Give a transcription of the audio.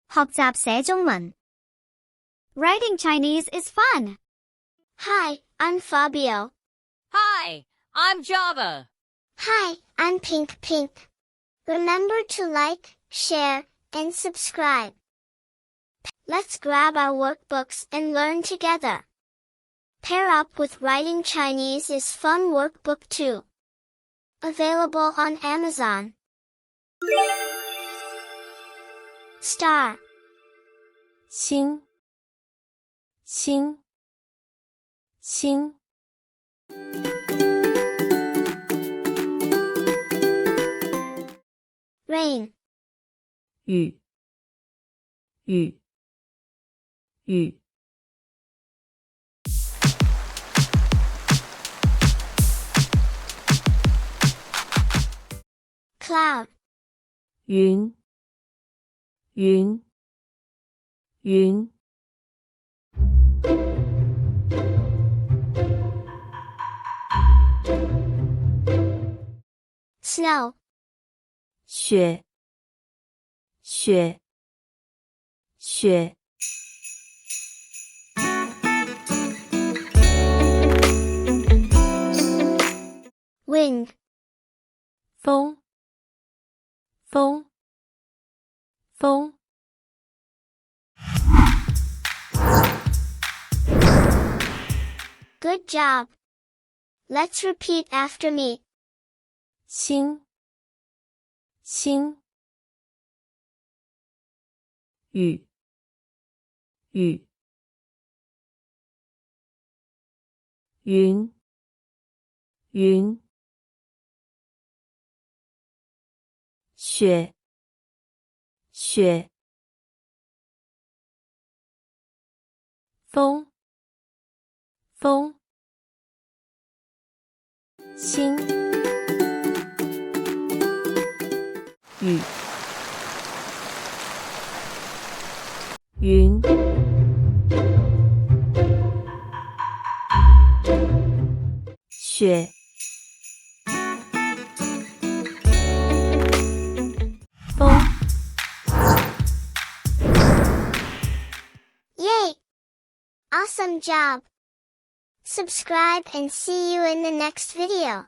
學習寫中文 Writing Chinese is fun. Hi, I'm Fabio. Hi, I'm Java. Hi, I'm Pink Pink. Remember to like, share, and subscribe. Let's grab our workbooks and learn together. Pair Up with Writing Chinese is Fun Workbook 2. Available on Amazon. Star. 星星星 Rain. 雨雨雨 Cloud. 云云云 Snow. 雪雪雪 Wind. 风风风 Good job. Let's repeat after me. 星星雨雨云云雪雪风风星雨云雪风 Yay! Awesome job! Subscribe and see you in the next video.